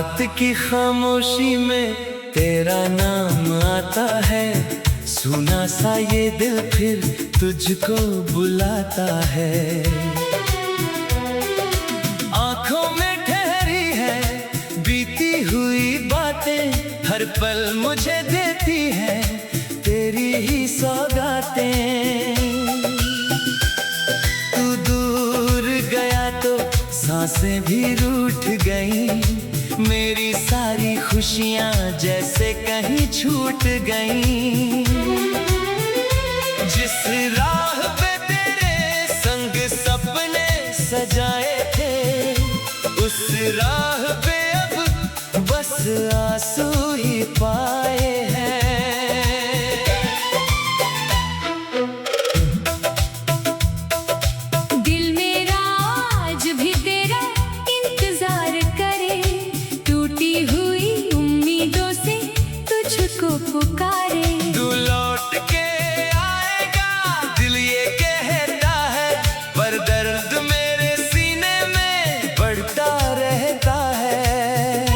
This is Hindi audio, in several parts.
रात की खामोशी में तेरा नाम आता है, सुना सा ये दिल फिर तुझको बुलाता है। आंखों में ठहरी है बीती हुई बातें, हर पल मुझे देती है तेरी ही सौगातें। तू दूर गया तो सांसें भी रूठ गईं, मेरी सारी खुशियां जैसे कहीं छूट गईं। जिस राह पे तेरे संग सपने सजाए थे, उस राह पे अब बस आंसू ही पाए हैं। पुकारे तू लौट के आएगा दिल ये कहता है, पर दर्द मेरे सीने में बढ़ता रहता है।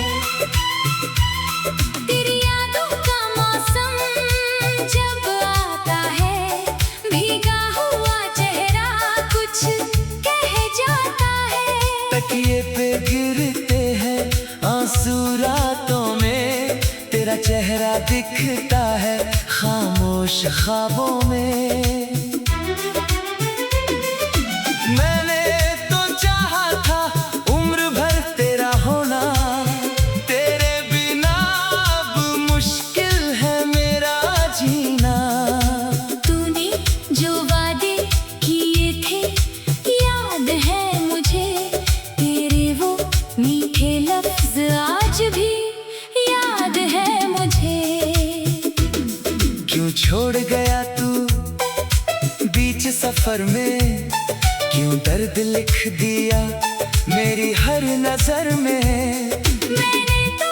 तेरी यादों का मौसम जब आता है, भीगा हुआ चेहरा कुछ कह जाता है। तकिए पे गिरते हैं आंसू रातों में, तेरा चेहरा दिखता है खामोश ख्वाबों में। मैंने तो चाहा था उम्र भर तेरा होना, तेरे बिना अब मुश्किल है मेरा जीना। तूने जो वादे किए थे याद है मुझे, तेरे वो मीठे लफ्ज आज भी याद है मुझे। क्यों छोड़ गया तू बीच सफर में, क्यों दर्द लिख दिया मेरी हर नजर में। मैंने तो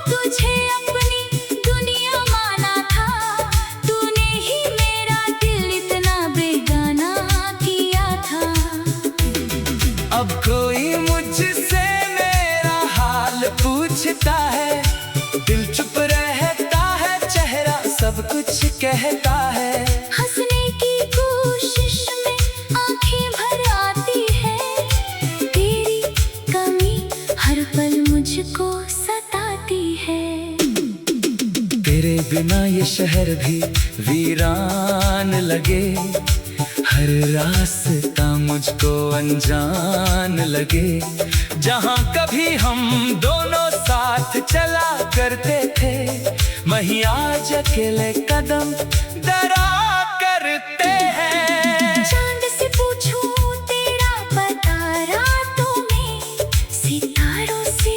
तुझे अपनी दुनिया माना था, तूने ही मेरा दिल इतना बेगाना किया था। अब कोई मुझसे मेरा हाल पूछता है, दिल चुप रहता है चेहरा सब कुछ कहता है। हंसने की कोशिश में आंखें भर आती है, तेरी कमी हर पल मुझको सताती है। तेरे बिना ये शहर भी वीरान लगे, हर रास्ता मुझको अनजान लगे। जहाँ कभी हम दोनों साथ चला करते थे, वहीं आज अकेले कदम दरा करते हैं। चांद से पूछूं तेरा पता रातों में, सितारों से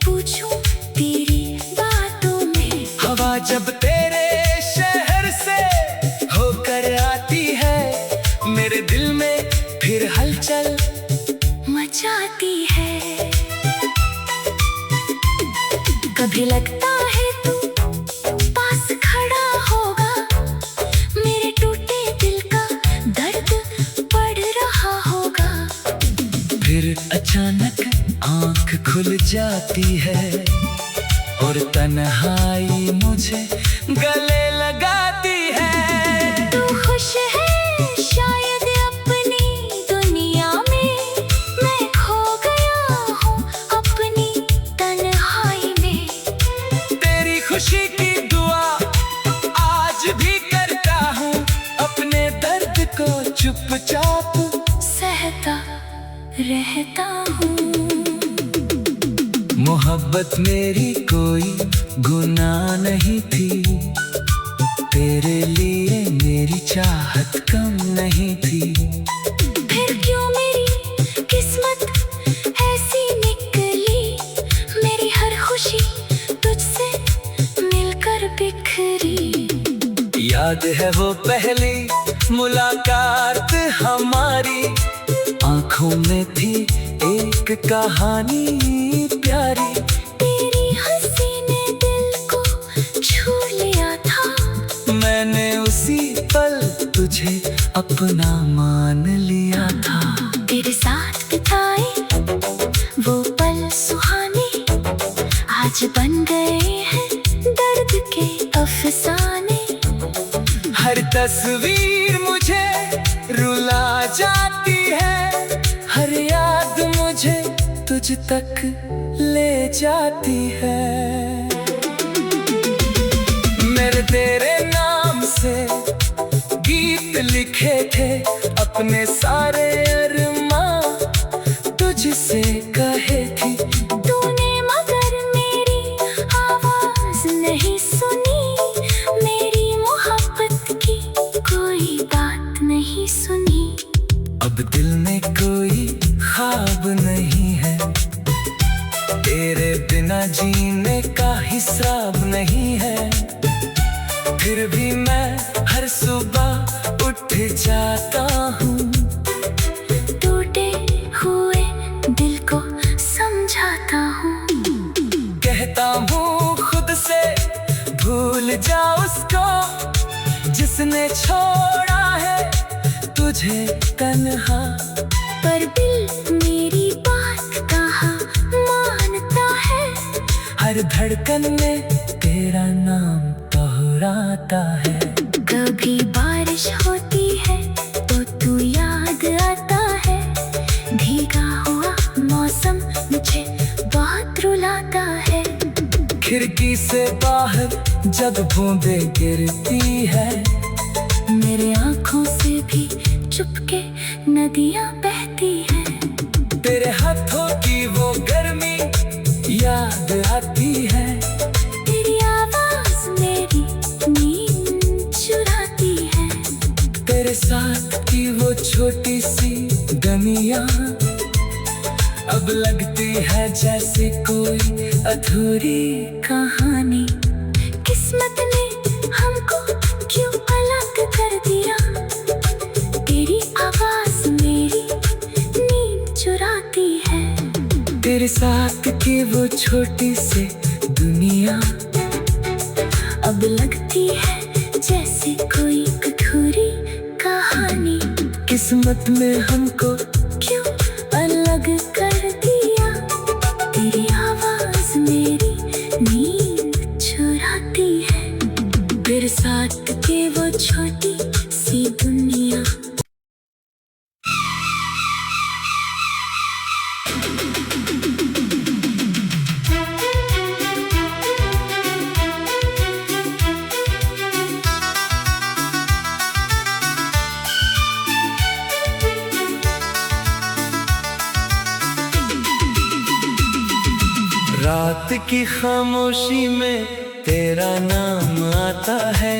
पूछूं तेरी बातों में। हवा जब तेरे शहर से होकर आती है, मेरे दिल में फिर हलचल मचाती है। कभी लगता है तू पास खड़ा होगा, मेरे टूटे दिल का दर्द बढ़ रहा होगा। फिर अचानक आंख खुल जाती है और तन्हाई मुझे गले लगाती है। तू खुश है शायद अपनी दुनिया में, मैं खो गया हूँ अपनी तन्हाई में। तेरी खुशी की दुआ आज भी करता हूँ, अपने दर्द को चुपचाप सहता रहता हूँ। मोहब्बत मेरी कोई गुनाह नहीं थी, तेरे लिए मेरी चाहत कम नहीं थी। फिर क्यों मेरी किस्मत ऐसी निकली, मेरी हर खुशी तुझसे मिलकर बिखरी। याद है वो पहली मुलाकात हमारी, आंखों में थी एक कहानी प्यारी। तेरी हंसी ने दिल को छू लिया था, मैंने उसी पल तुझे अपना मान लिया था। तेरे साथ बिताए वो पल सुहाने आज फसाने। हर तस्वीर मुझे रुला जाती है, हर याद मुझे तुझ तक ले जाती है। मेरे तेरे नाम से गीत लिखे थे, अपने सारे अरमां तुझसे कहे थी। तूने मगर मेरी आवाज नहीं सुनी, मेरी मोहब्बत की कोई बात नहीं सुनी। अब दिल में कोई ख्वाब नहीं है, तेरे बिना जीने का हिसाब नहीं है। फिर भी मैं हर सुबह उठ जाता हूँ, टूटे हुए दिल को समझाता हूँ। कहता हूँ खुद से भूल जा उसको, जिसने छोड़ा है तुझे तन्हा। पर दिल मेरी बात कहाँ मानता है, हर धड़कन में तेरा नाम दोहराता है। कभी बारिश होती है तो तू याद आता है, भीगा हुआ मौसम मुझे बहुत रुलाता है। खिड़की से बाहर जब बूंदें गिरती है, मेरे आँखों से भी चुपके नदियाँ बहती हैं। तेरे हाथों की वो गर्मी याद आती है, तेरी आवाज मेरी नींद चुराती है। तेरे साथ की वो छोटी सी दुनिया अब लगती है जैसे कोई अधूरी कहानी। किस्मत ने हमको क्यों अलग कर दिया, तेरी आवाज मेरी नींद चुराती है। तेरे साथ की वो छोटी सी दुनिया अब लगती है जैसे कोई अधूरी कहानी। किस्मत में हमको क्यों अलग कर दिया, तेरी आवाज मेरी नींद चुराती है। तेरे साथ के वो छोटी सी दुनिया। रात की खामोशी में तेरा नाम आता है,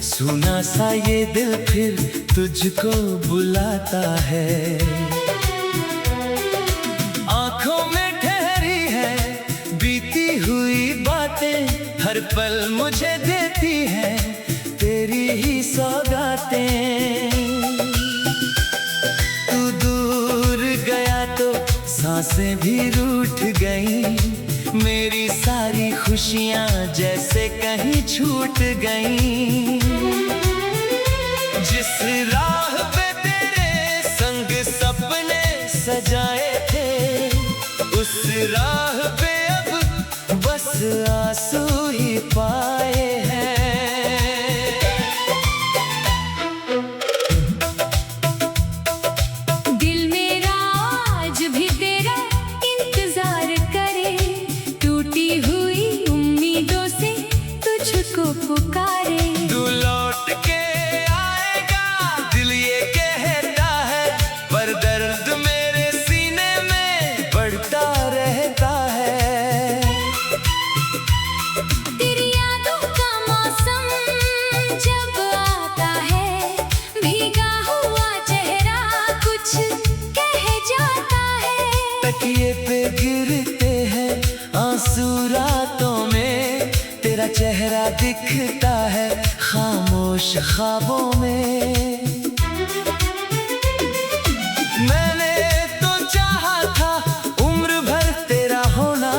सुना सा ये दिल फिर तुझको बुलाता है। आंखों में ठहरी है बीती हुई बातें, हर पल मुझे देती है तेरी ही सौगातें। तू दूर गया तो सांसें भी रूठ गईं, मेरी सारी खुशियाँ जैसे कहीं छूट गईं। जिस राह पे तेरे संग सपने सजाए थे, उस राह पे अब बस आंसू ही पाए हैं। दिल मेरा आज भी तेरा इंतजार करे, टूटी हुई उम्मीदों से तुझको पुकारे। तू लौट के आएगा दिल ये कहता है, पर दर्द मेरे सीने में बढ़ता रहता है। तेरी यादों का मौसम जब आता है, भीगा हुआ चेहरा कुछ कह जाता है। तकिए पे गिरते हैं आंसू रातों में, तेरा चेहरा दिखता है खामोश ख्वाबों में। मैंने तो चाहा था उम्र भर तेरा होना,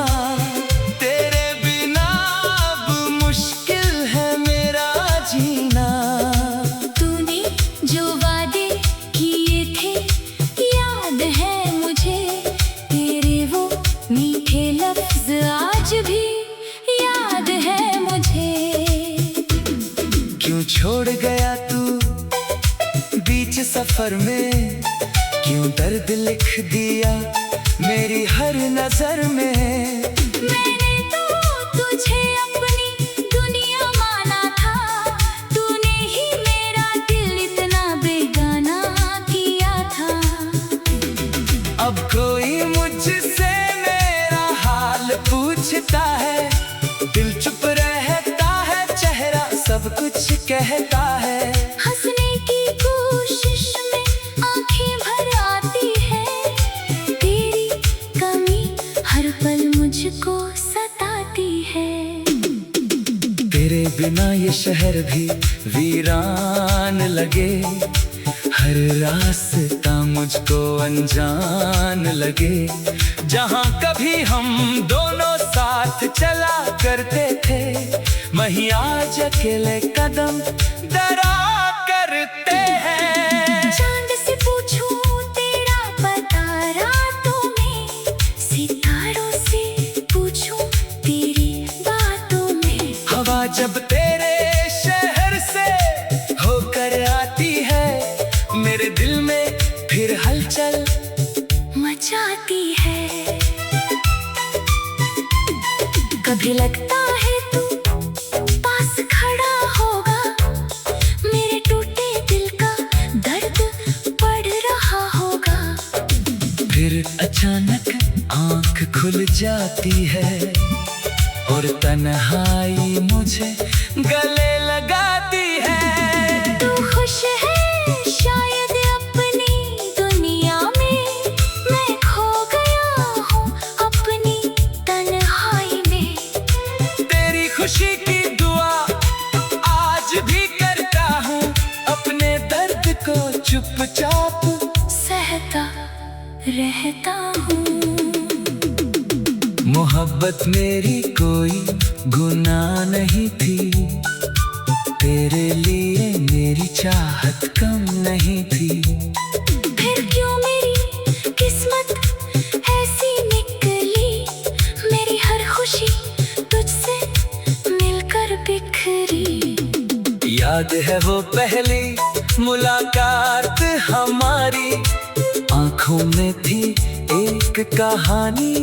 तेरे बिना अब मुश्किल है मेरा जीना। तूने जो वादे किए थे याद है मुझे, तेरे वो मीठे लफ्ज आज भी याद है मुझे। सफर में क्यों दर्द लिख दिया मेरी हर नजर में। मैंने तो तुझे अपनी दुनिया माना था, तूने ही मेरा दिल इतना बेगाना किया था। अब कोई मुझसे मेरा हाल पूछता है, दिल चुप रहता है, चेहरा सब कुछ कहता है। हंसने की कोशिश में आंखें भर आती है, तेरी कमी हर पल मुझको सताती है। तेरे बिना ये शहर भी वीरान लगे, हर रास्ता मुझको अनजान लगे। जहाँ कभी हम दोनों साथ चला करते थे, वहीं आज अकेले कदम दरा करते हैं। चांद से पूछूं तेरा पता रातों में, सितारों से पूछूं तेरी बातों में। हवा जब तेरे शहर से होकर आती है, मेरे दिल में फिर हलचल मचाती है। कभी लगता है तू पास खड़ा होगा, मेरे टूटे दिल का दर्द बढ़ रहा होगा। फिर अचानक आंख खुल जाती है और तन्हाई मुझे गले लगाती है। तू खुश है शायद अपनी दुनिया में, मैं खो गया हूँ अपनी तन्हाई में। तेरी खुशी की दुआ आज भी करता हूँ, अपने दर्द को चुपचाप सहता रहता हूँ। मोहब्बत मेरी कोई गुनाह नहीं थी, तेरे लिए मेरी चाहत कम नहीं थी। फिर क्यों मेरी किस्मत ऐसी निकली, मेरी हर खुशी तुझसे मिलकर बिखरी। याद है वो पहली मुलाकात हमारी, आंखों में थी एक कहानी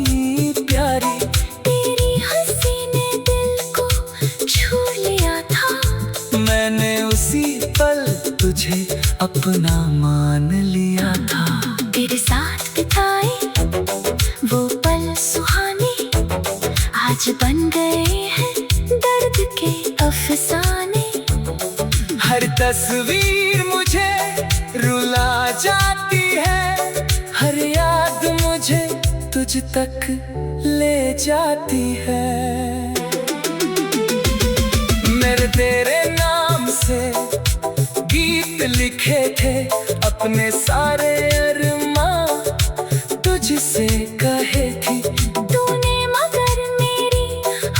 प्यारी। तेरी हंसी ने दिल को छू लिया था, मैंने उसी पल तुझे अपना मान लिया था। तेरे साथ बिताए वो पल सुहाने आज बन गए हैं दर्द के अफसाने। हर तस्वीर मुझे रुला जाती है, हर याद मुझे तुझ तक ले जाती है। मेरे तेरे नाम से गीत लिखे थे, अपने सारे अरमां तुझसे कहे थी। तूने मगर मेरी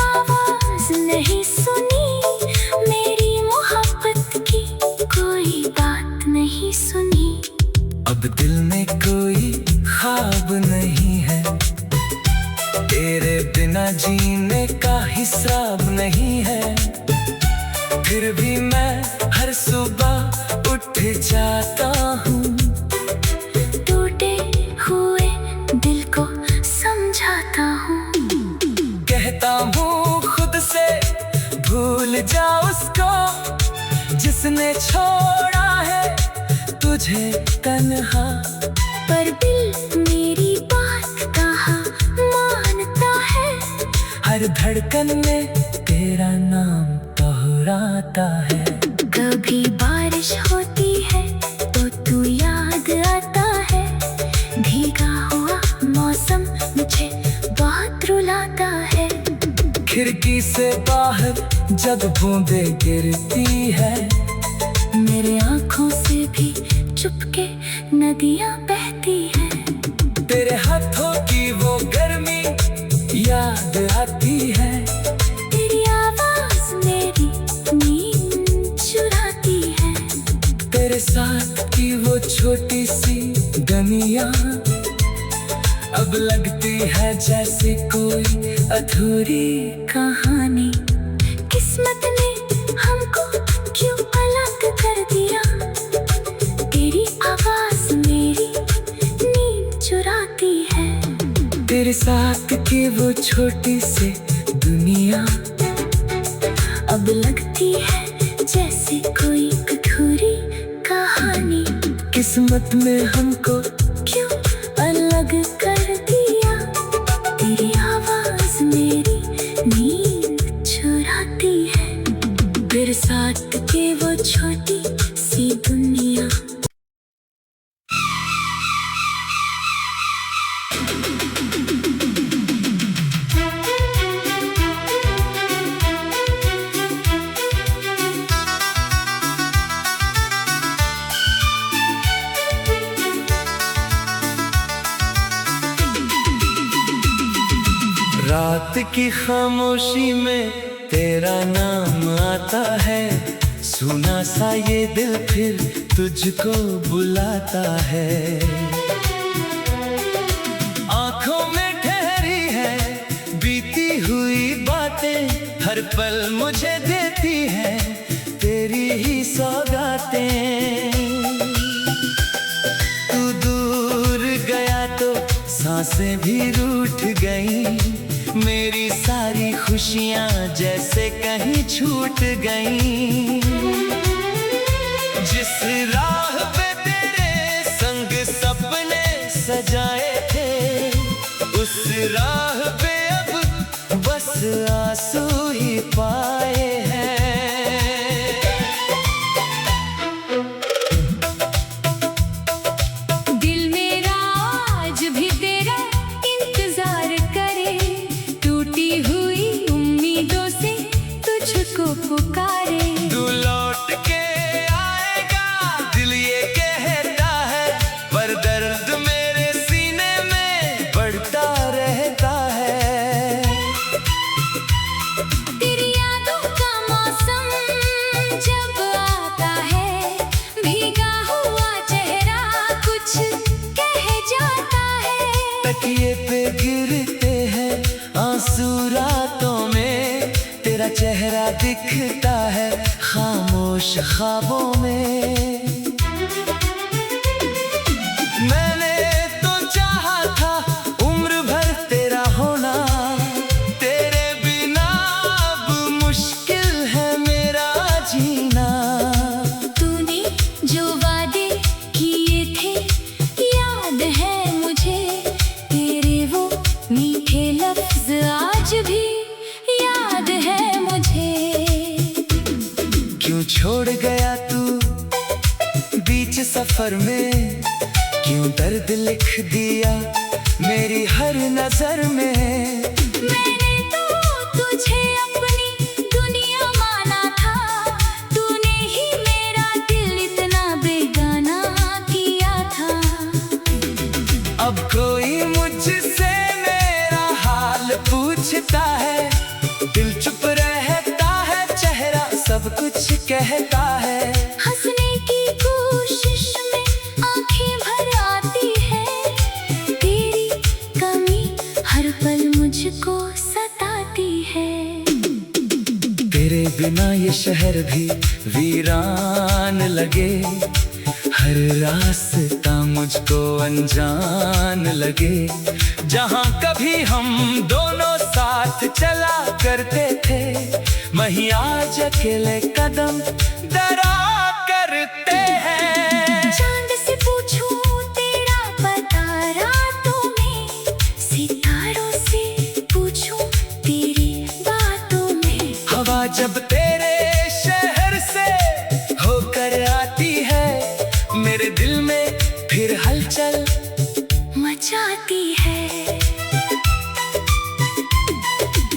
आवाज नहीं सुनी, मेरी मोहब्बत की कोई बात नहीं सुनी। अब दिल में कोई ख्वाब नहीं है, तेरे बिना जीने का हिसाब नहीं है। फिर भी मैं हर सुबह उठ जाता हूँ, टूटे हुए दिल को समझाता हूँ। कहता हूँ खुद से भूल जा उसको, जिसने छोड़ा है तुझे तन्हा। पर दिल मेरी बात कहाँ मानता है, हर धड़कन में तेरा नाम दोहराता है। कभी बारिश होती है तो तू याद आता है, भीगा हुआ मौसम मुझे बहुत रुलाता है। खिड़की से बाहर जब बूंदें गिरती है, मेरे आँखों से भी चुपके नदियाँ बहती है। तेरे हाथों की वो गर्मी याद आती है, तेरी आवाज मेरी नींद चुराती है। तेरे साथ की वो छोटी सी गलियां अब लगती है जैसे कोई अधूरी कहानी। किस्मत ने हमको क्यों अलग कर दिया, तेरी आवाज तेरे साथ की वो छोटी सी दुनिया अब लगती है जैसे कोई अधूरी कहानी। किस्मत में हमको क्यों अलग कर दिया, तेरी आवाज मेरी नींद चुराती है। तेरे साथ की वो छोटी सी दुनिया। रात की खामोशी में तेरा नाम आता है, सुना सा ये दिल फिर तुझको बुलाता है। आंखों में ठहरी है बीती हुई बातें, हर पल मुझे देती है तेरी ही सौगातें। तू दूर गया तो सांसें भी रूठ गईं, मेरी सारी खुशियां जैसे कहीं छूट गईं। जिस राह पे तेरे संग सपने सजाए थे, उस राह पे अब बस आंसू ही पाए हैं। दिल मेरा आज भी तेरा इंतजार करे, टूटी हुई उम्मीदों से तुझको पुकारे। तू लौट के आएगा दिल ये कहता है, पर दर्द मेरे सीने में बढ़ता रहता है। तेरी यादों का मौसम जब आता है, भीगा हुआ चेहरा कुछ कह जाता है। तकिए पे गिरते हैं आंसू रातों में, तेरा चेहरा दिखता है खामोश ख्वाबों में। मैंने तो चाहा था उम्र भर तेरा होना, तेरे बिना अब मुश्किल है मेरा जीना। तूने जो वादे किए थे याद है मुझे, तेरे वो मीठे लफ्ज आज भी याद है मुझे। क्यों छोड़ गया तू बीच सफर में, क्यों दर्द लिख दिया मेरी हर नजर में। मैंने तो तुझे अपनी दुनिया माना था, तूने ही मेरा दिल इतना बेगाना किया था। अब कोई मुझसे मेरा हाल पूछता है, दिल चुप रहता है, चेहरा सब कुछ कहता है। हंसने की कोशिश में आंखें भर आती है, तेरी कमी हर पल मुझको सताती है। तेरे बिना ये शहर भी वीरान लगे, हर रास्ता मुझको अनजान लगे। जहाँ कभी हम दोनों साथ चला करते थे, वहीं आज अकेले कदम दरा करते हैं। चांद से पूछूं तेरा पता रातों में, सितारों से पूछूं तेरी बातों में। हवा जब तेरे शहर से होकर आती है, मेरे दिल में फिर हलचल मचाती है।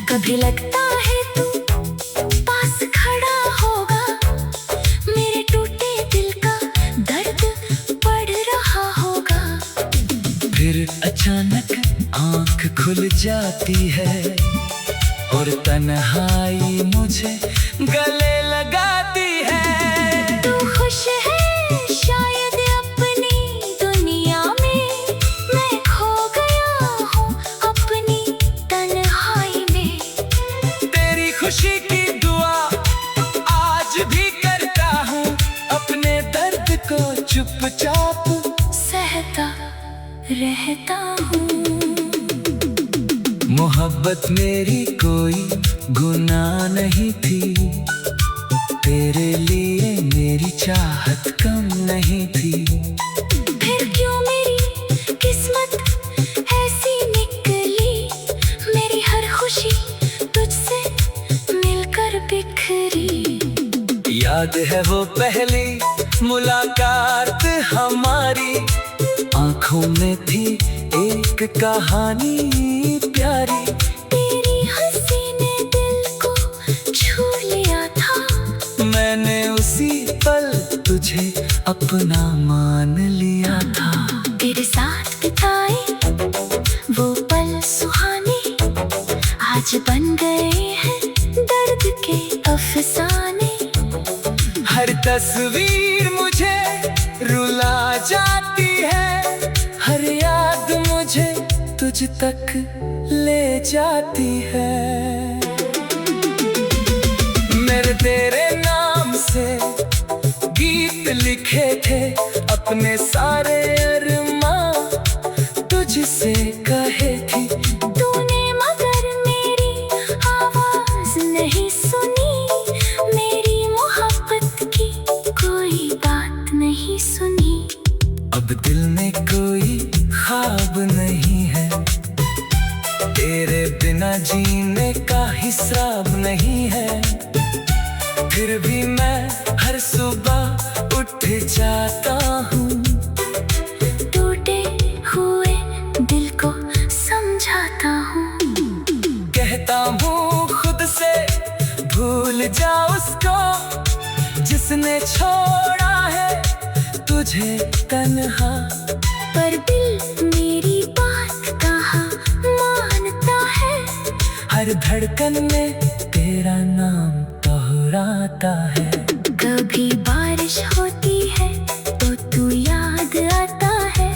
कभी लगता है तू पास खड़ा होगा, मेरे टूटे दिल का दर्द बढ़ रहा होगा। फिर अचानक आंख खुल जाती है और तन्हाई मुझे गले लगाती है। तू खुश है शायद अपनी दुनिया में, मैं खो गया हूँ अपनी तन्हाई में। तेरी खुशी की दुआ आज भी करता हूँ, अपने दर्द को चुपचाप सहता रहता हूँ। मोहब्बत मेरी कोई गुनाह नहीं थी, तेरे लिए मेरी चाहत कम नहीं थी। फिर क्यों मेरी किस्मत ऐसी निकली, मेरी हर खुशी तुझसे मिलकर बिखरी। याद है वो पहली मुलाकात हमारी, आंखों में थी एक कहानी प्यारी। तेरी हंसी ने दिल को छू लिया था, मैंने उसी पल तुझे अपना मान लिया था। तेरे साथ बिताए वो पल सुहाने आज बन गए हैं दर्द के अफसाने। हर तस्वीर मुझे रुला जाती है, हर याद मुझे तुझ तक ले जाती है। मेरे तेरे नाम से गीत लिखे थे, अपने सारे अरमां तुझसे कहे थी। तूने मगर मेरी आवाज नहीं सुनी, मेरी मोहब्बत की कोई बात नहीं सुनी। अब दिल में कोई ख्वाब नहीं है, तेरे बिना जीने का हिसाब नहीं है। फिर भी मैं हर सुबह उठ जाता हूँ, टूटे हुए दिल को समझाता हूँ। कहता हूँ खुद से भूल जा उसको, जिसने छोड़ा है तुझे तन्हा। पर दिल मेरी बात कहाँ मानता है, हर धड़कन में तेरा नाम दोहराता है। कभी बारिश होती है तो तू याद आता है,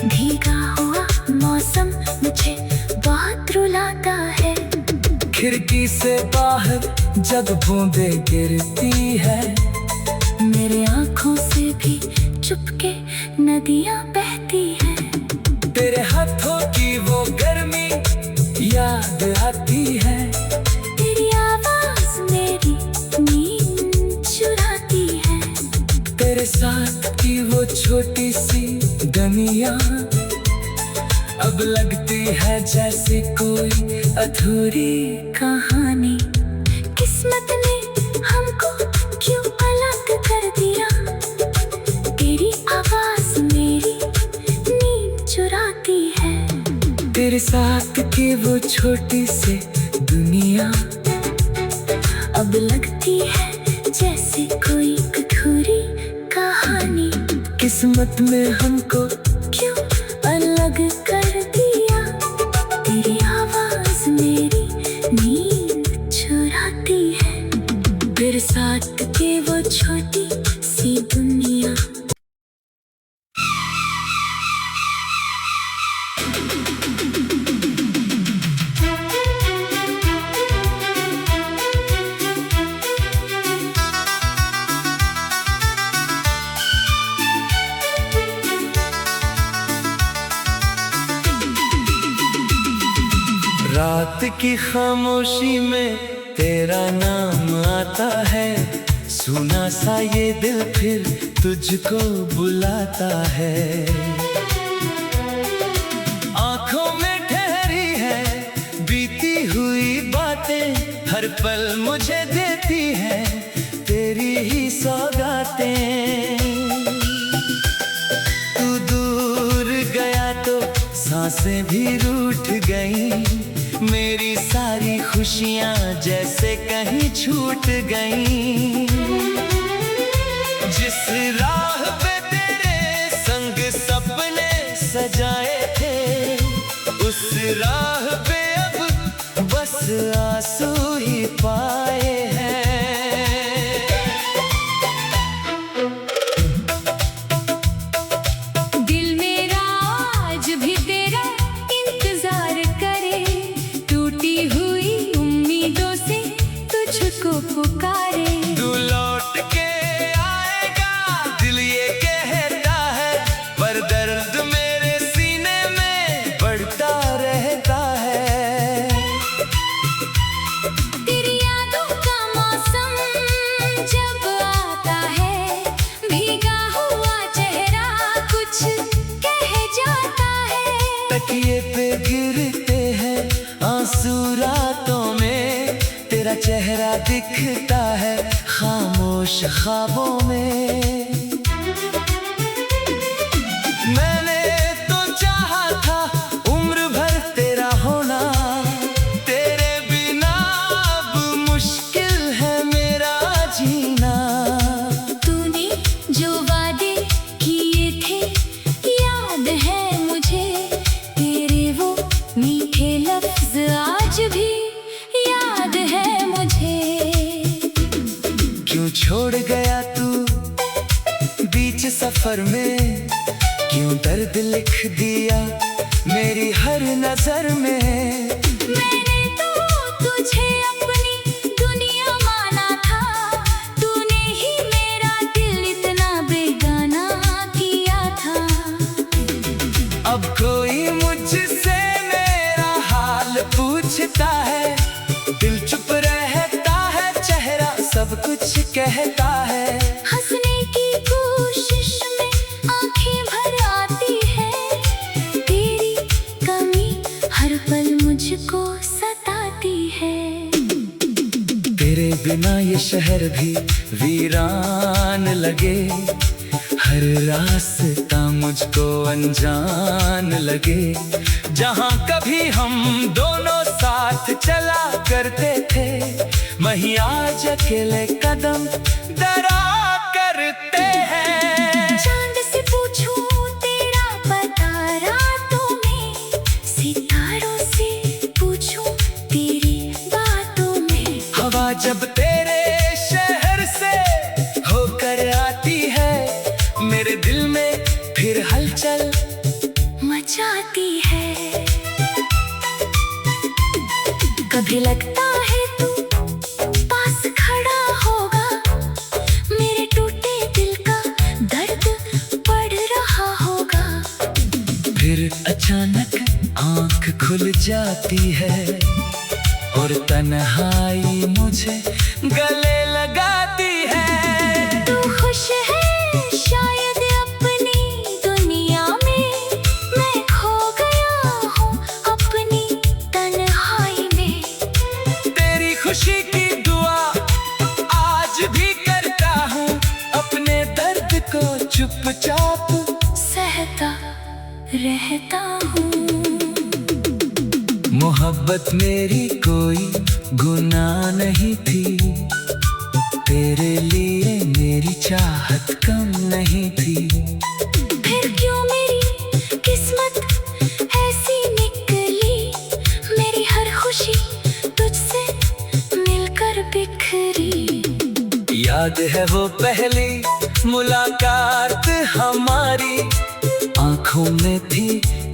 भीगा हुआ मौसम मुझे बहुत रुलाता है। खिड़की से बाहर जब बूंदें गिरती है, मेरे आँखों से भी चुपके नदियाँ बहती हैं। तेरे हाथों की वो गर्मी याद आती है। तेरी आवाज मेरी नींद चुराती है। तेरे साथ की वो छोटी सी दुनिया अब लगती है जैसे कोई अधूरी कहानी। किस्मत ने हमको क्यों अलग कर दिया, तेरी आवाज मेरी नींद चुराती है। तेरे साथ की वो छोटी सी दुनिया अब लगती है जैसे कोई अधूरी कहानी। किस्मत में हमको क्यों अलग कर दिया, तेरी आवाज मेरी नींद चुराती है। तेरे साथ की वो छोटी सी दुनिया। रात की खामोशी में तेरा नाम आता है, सुना सा ये दिल फिर तुझको बुलाता है। आंखों में ठहरी है बीती हुई बातें, हर पल मुझे देती है तेरी ही सौगातें। तू दूर गया तो सांसें भी रूठ गई, मेरी सारी खुशियां जैसे कहीं छूट गईं। जिस राह पे तेरे संग सपने सजाए थे, उस राह पे अब बस आंसू ही पाए हैं। दिल मेरा आज भी तेरा इंतजार करे, टूटी हुई उम्मीदों से तुझको पुकारे। तू लौट के आएगा दिल ये कहता है, पर दर्द मेरे सीने में बढ़ता रहता है। चेहरा दिखता है खामोश ख्वाबों में। मैंने तो चाहा था उम्र भर तेरा होना, तेरे बिना अब मुश्किल है मेरा जीना। तूने जो वादे किए थे याद है मुझे, तेरे वो मीठे लफ्ज आज भी याद है मुझे। क्यों छोड़ गया तू बीच सफर में, क्यों दर्द लिख दिया मेरी हर नजर में। मैंने तो तुझे अपनी दुनिया माना था, तूने ही मेरा दिल इतना बेगाना किया था। अब कोई मुझसे मेरा हाल पूछता है, दिल चुप रहता है, चेहरा सब कुछ कहता है। हंसने की कोशिश में आंखें भर आती है, तेरी कमी हर पल मुझको सताती है। तेरे बिना ये शहर भी वीरान लगे, हर रास्ता मुझको अनजान लगे। जहाँ कभी हम दोनों साथ चला करते थे, वहीं आज अकेले कदम दरा करते हैं। चांद से पूछूं तेरा पता रातों में, सितारों से पूछूं तेरी बातों में। हवा जब तेरे शहर से होकर आती है, मेरे दिल में फिर हलचल मचाती है। कभी लगता है तू पास खड़ा होगा, मेरे टूटे दिल का दर्द बढ़ रहा होगा। फिर अचानक आंख खुल जाती है और तन्हाई मुझे गले लगाती है। तू खुश है शायद अपनी दुनिया में, मैं खो गया हूँ अपनी तन्हाई में। तेरी खुशी की दुआ आज भी करता हूँ, अपने दर्द को चुपचाप सहता रहता हूँ। मोहब्बत मेरी कोई गुनाह नहीं थी, तेरे लिए मेरी चाहत कम नहीं थी। फिर क्यों मेरी किस्मत ऐसी निकली, मेरी हर खुशी तुझसे मिलकर बिखरी। याद है वो पहली मुलाकात हमारी, आंखों में थी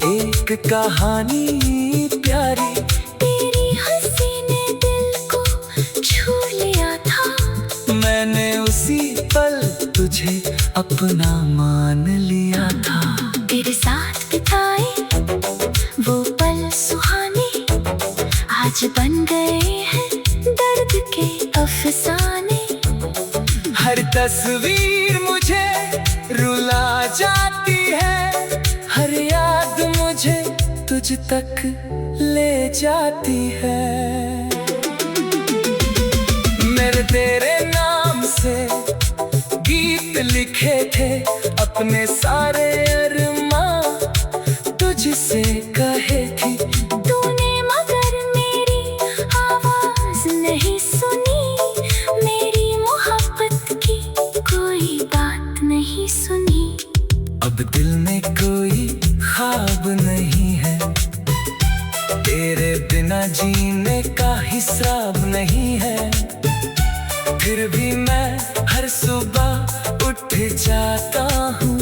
एक कहानी प्यारी। तेरी हंसी ने दिल को छू लिया था, मैंने उसी पल तुझे अपना मान लिया था। तेरे साथ बिताए वो पल सुहाने आज बन गए हैं दर्द के अफसाने। हर तस्वीर मुझे रुला जाती है, हर याद मुझे तुझ तक ले जाती है। मेरे तेरे नाम से गीत लिखे थे, अपने सारे अरमां तुझसे कहे थी। तूने मगर मेरी आवाज नहीं सुनी, मेरी मोहब्बत की कोई बात नहीं सुनी। अब दिल में कोई ख्वाब नहीं है, तेरे बिना जीने का हिसाब नहीं है। फिर भी मैं हर सुबह उठ जाता हूँ,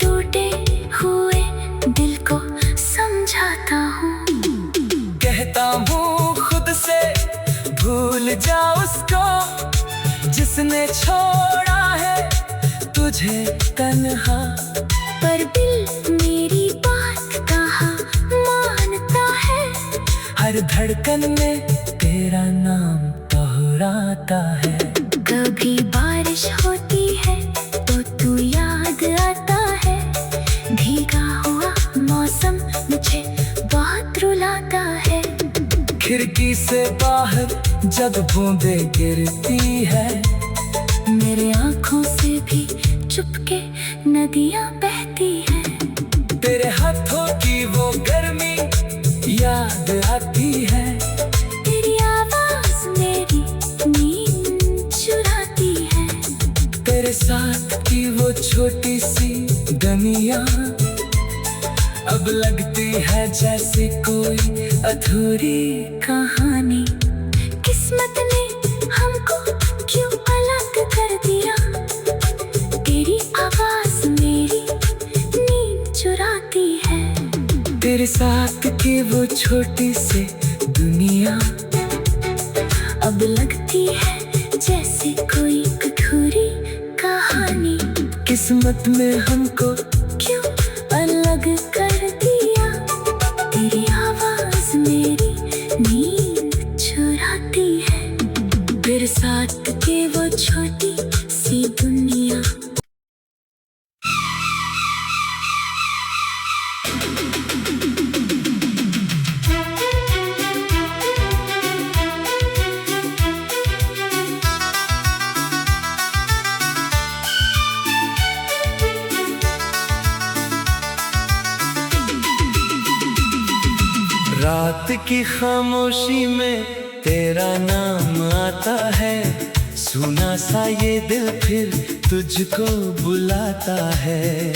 टूटे हुए दिल को समझाता हूँ। कहता हूँ खुद से भूल जा उसको, जिसने छोड़ा है तुझे तन्हा। पर दिल मेरी बात कहाँ मानता है, हर धड़कन में तेरा नाम दोहराता है। कभी बारिश होती है तो तू याद आता है, भीगा हुआ मौसम मुझे बहुत रुलाता है। खिड़की से बाहर जब बूंदे गिरती है, मेरे आँखों से भी चुपके नदियाँ बहती हैं। तेरे हाथों की वो गर्मी याद आती है। तेरी आवाज मेरी नींद चुराती है। तेरे साथ की वो छोटी सी दुनिया अब लगती है जैसे कोई अधूरी कहानी। किस्मत ने हमको क्यों अलग कर दिया? तेरी आवाज मेरी नींद चुराती है। तेरे साथ की वो छोटी सी दुनिया अब लगती है जैसे कोई अधूरी कहानी। किस्मत में हमको क्यों अलग कर दिया? तेरी आवाज मेरी नींद चुराती है। तेरे साथ के वो छोटी सी दुनिया। रात की खामोशी में तेरा नाम आता है। सूना सा ये दिल फिर तुझको बुलाता है।